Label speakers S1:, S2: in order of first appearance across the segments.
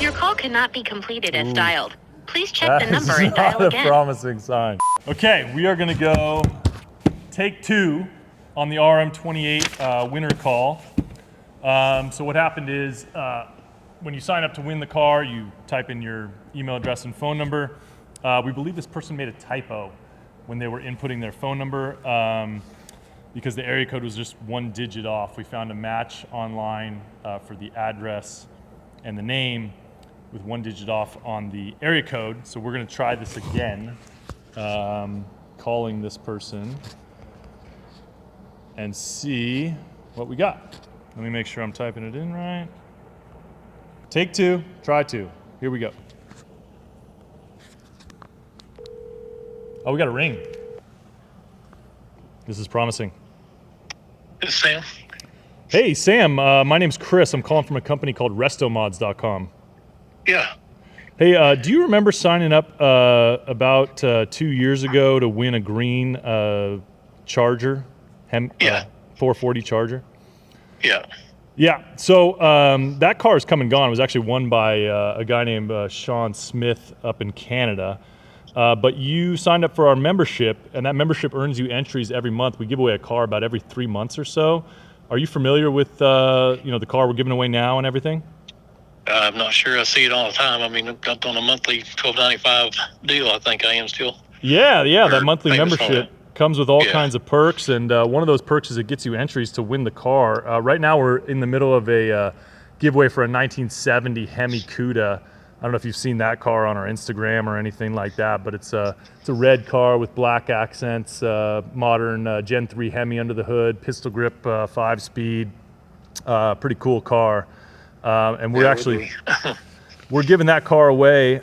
S1: Your call cannot be completed as dialed. Please check the
S2: That is
S1: number and dial
S2: not a
S1: again.
S2: promising sign. Okay, we are gonna go take 2 on the RM28 winner call. So what happened is, when you sign up to win the car, you type in your email address and phone number. We believe this person made a typo when they were inputting their phone number because the area code was just 1 digit off. We found a match online for the address and the name with 1 digit off on the area code. So we're gonna try this again, calling this person and see what we got. Let me make sure I'm typing it in right. Take 2, try 2. Here we go. Oh, we got a ring. This is promising.
S3: This is Sam.
S2: Hey, Sam. My name's Chris. I'm calling from a company called RestoMods.com.
S3: Yeah.
S2: Hey, do you remember signing up about 2 years ago to win a green Charger? 440 Charger?
S3: Yeah.
S2: Yeah, so that car is come and gone. It was actually won by a guy named Sean Smith up in Canada. But you signed up for our membership, and that membership earns you entries every month. We give away a car about every 3 months or so. Are you familiar with the car we're giving away now and everything?
S3: I'm not sure. I see it all the time. I mean, I'm on a monthly $12.95 deal. I think I am still.
S2: Yeah, that monthly membership comes with all kinds of perks, and one of those perks is it gets you entries to win the car. Right now we're in the middle of a giveaway for a 1970 Hemi Cuda. I don't know if you've seen that car on our Instagram or anything like that, but it's a red car with black accents, modern Gen 3 Hemi under the hood, pistol grip, 5-speed, pretty cool car. And we're we're giving that car away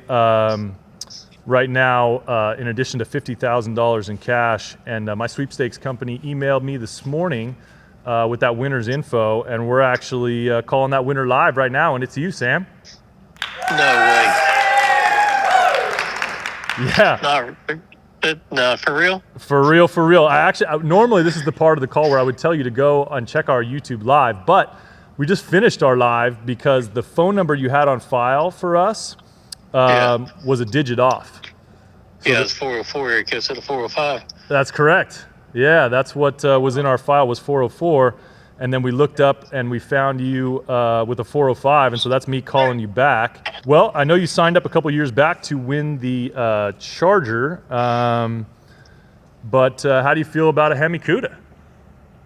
S2: right now, in addition to $50,000 in cash. And my sweepstakes company emailed me this morning with that winner's info, and we're actually calling that winner live right now, and it's you, Sam.
S3: No way.
S2: Yeah.
S3: No, for real?
S2: For real. Normally this is the part of the call where I would tell you to go and check our YouTube live, but we just finished our live because the phone number you had on file for us was a digit off. So
S3: it's 404 area code instead of 405.
S2: That's correct. Yeah, that's what was in our file was 404. And then we looked up and we found you with a 405, and so that's me calling you back. Well, I know you signed up a couple years back to win the Charger, but how do you feel about a Hemi Cuda?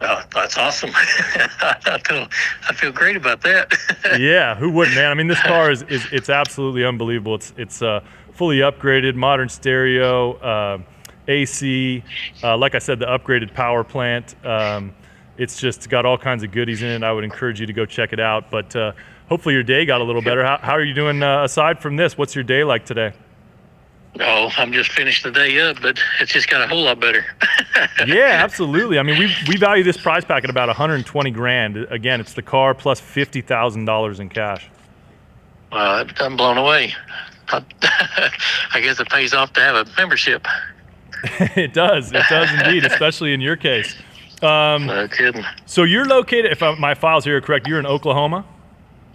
S3: Oh, that's awesome. I feel great about that.
S2: Yeah, who wouldn't, man? I mean, this car it's absolutely unbelievable. It's fully upgraded, modern stereo, AC, like I said, the upgraded power plant. It's just got all kinds of goodies in it. I would encourage you to go check it out. But hopefully your day got a little better. How are you doing aside from this? What's your day like today?
S3: Oh, I'm just finished the day up, but it's just got a whole lot better.
S2: Yeah, absolutely. I mean, we value this prize pack at about 120 grand. Again, it's the car plus $50,000 in cash.
S3: I'm blown away. I guess it pays off to have a membership.
S2: It does indeed, especially in your case.
S3: No kidding.
S2: So you're located, if my files here are correct, you're in Oklahoma?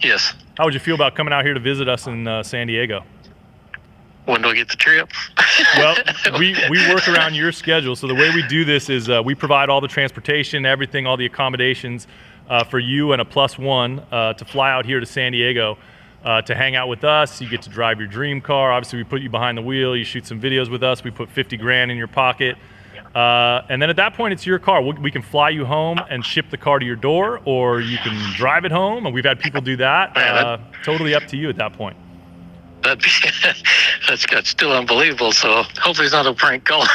S3: Yes.
S2: How would you feel about coming out here to visit us in San Diego?
S3: When do I get the trip?
S2: Well, we work around your schedule. So the way we do this is we provide all the transportation, everything, all the accommodations for you and a +1 to fly out here to San Diego to hang out with us. You get to drive your dream car. Obviously, we put you behind the wheel. You shoot some videos with us. We put 50 grand in your pocket. And then at that point, it's your car. We can fly you home and ship the car to your door, or you can drive it home. And we've had people do that. Totally up to you at that point.
S3: That's still unbelievable. So hopefully it's not a prank call.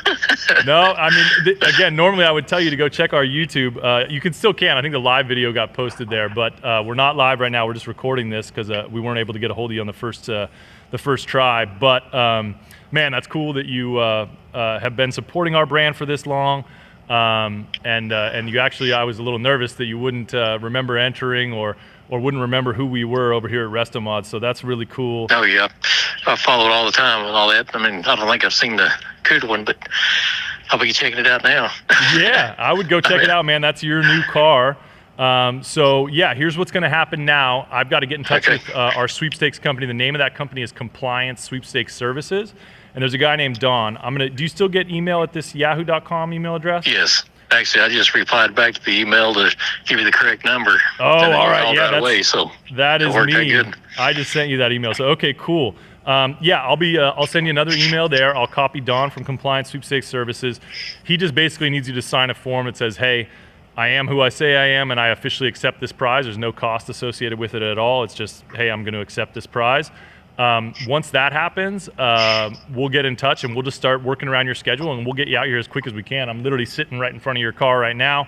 S2: No, I mean, again, normally I would tell you to go check our YouTube. You can. I think the live video got posted there, but we're not live right now. We're just recording this because we weren't able to get a hold of you on the first try. But man, that's cool that you have been supporting our brand for this long. And you actually, I was a little nervous that you wouldn't remember entering or wouldn't remember who we were over here at RestoMods. So that's really cool.
S3: Oh yeah, I follow it all the time and all that. I mean, I don't think I've seen the Cuda one, but I'll be checking it out now.
S2: Yeah, I would go check it out, man. That's your new car. So yeah, here's what's going to happen now. I've got to get in touch
S3: Okay.
S2: with our sweepstakes company. The name of that company is Compliance Sweepstakes Services, and there's a guy named Don. Do you still get email at this yahoo.com email address?
S3: Yes. Actually, I just replied back to the email to give you the correct number.
S2: Oh, all right. Yeah, that is
S3: worked out
S2: me.
S3: good.
S2: I just sent you that email. So okay, cool. Yeah, I'll send you another email there. I'll copy Don from Compliance Sweepstakes Services. He just basically needs you to sign a form that says, hey, I am who I say I am, and I officially accept this prize. There's no cost associated with it at all. It's just, hey, I'm going to accept this prize. Once that happens, we'll get in touch and we'll just start working around your schedule, and we'll get you out here as quick as we can. I'm literally sitting right in front of your car right now,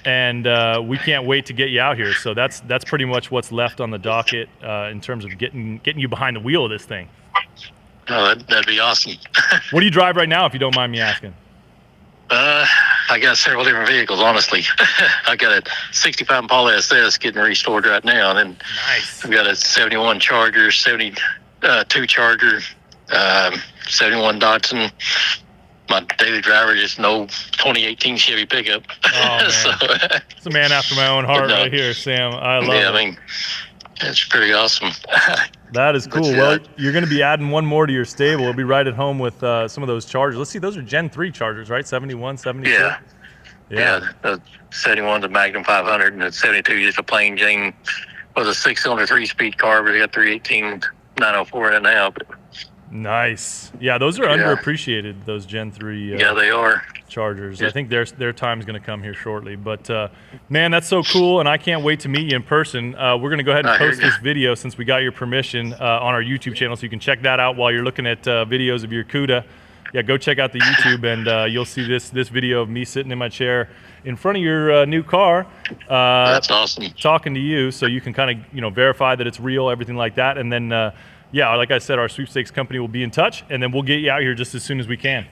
S2: and we can't wait to get you out here. So that's pretty much what's left on the docket in terms of getting you behind the wheel of this thing.
S3: Oh, that'd be awesome.
S2: What do you drive right now, if you don't mind me asking?
S3: I got several different vehicles, honestly. I got a 65 Impala SS getting restored right now, and then
S2: Nice.
S3: I've got a 71 Charger, 72 Charger, 71 Datsun. My daily driver is an old 2018 Chevy pickup.
S2: Oh, man.
S3: So,
S2: It's a man after my own heart right here, Sam. I love it.
S3: I mean, it's pretty awesome.
S2: That is cool.
S3: But,
S2: Well, you're going to be adding one more to your stable. We'll be right at home with some of those Chargers. Let's see, those are Gen 3 Chargers, right? 71, 72?
S3: Yeah. The 71's a Magnum 500, and the 72 is just a plain Jane. Was a 6-cylinder 3-speed car, but they got 318 904 in it now. But
S2: Nice. Yeah, those are underappreciated, those Gen 3
S3: yeah, they are.
S2: Chargers.
S3: Yeah.
S2: I think their time's going to come here shortly. But, man, that's so cool, and I can't wait to meet you in person. We're going to go ahead and
S3: I hear
S2: post
S3: ya.
S2: this video, since we got your permission, on our YouTube channel, so you can check that out while you're looking at videos of your Cuda. Yeah, go check out the YouTube, and you'll see this video of me sitting in my chair in front of your new car.
S3: That's awesome.
S2: Talking to you, so you can kind of verify that it's real, everything like that. And then, yeah, like I said, our sweepstakes company will be in touch, and then we'll get you out here just as soon as we can.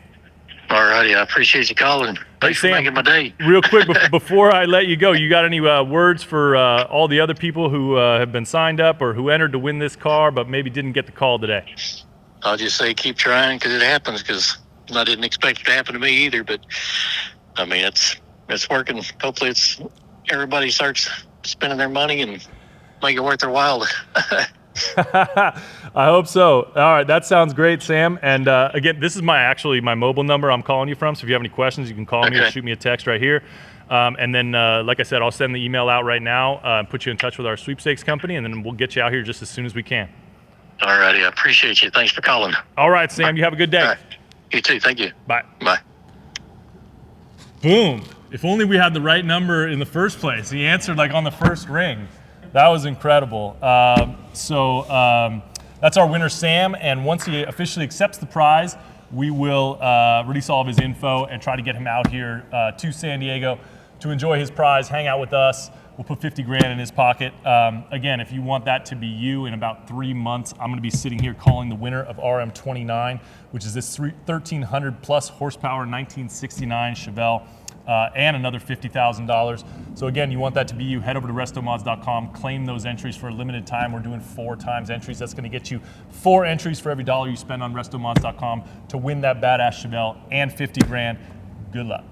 S3: All righty. I appreciate you calling. Thanks for
S2: Sam,
S3: making my day.
S2: Real quick, before I let you go, you got any words for all the other people who have been signed up or who entered to win this car but maybe didn't get the call today?
S3: I'll just say keep trying, because it happens, because I didn't expect it to happen to me either. But, I mean, it's working. Hopefully everybody starts spending their money and make it worth their while.
S2: I hope so. All right, that sounds great, Sam. And again, this is my mobile number I'm calling you from. So if you have any questions, you can call me or
S3: Okay.
S2: shoot me a text right here. And then, like I said, I'll send the email out right now and put you in touch with our sweepstakes company, and then we'll get you out here just as soon as we can.
S3: All righty. I appreciate you. Thanks for calling.
S2: All right, Sam, you have a good day.
S3: All right. You too. Thank you.
S2: Bye.
S3: Bye.
S2: Boom. If only we had the right number in the first place. He answered like on the first ring. That was incredible. That's our winner, Sam. And once he officially accepts the prize, we will release all of his info and try to get him out here to San Diego to enjoy his prize, hang out with us. We'll put 50 grand in his pocket. Again, if you want that to be you, in about 3 months, I'm gonna be sitting here calling the winner of RM29, which is this 1,300 plus horsepower 1969 Chevelle, and another $50,000. So again, you want that to be you, head over to RestoMods.com, claim those entries for a limited time. We're doing 4 times entries. That's gonna get you 4 entries for every dollar you spend on RestoMods.com to win that badass Chevelle and 50 grand. Good luck.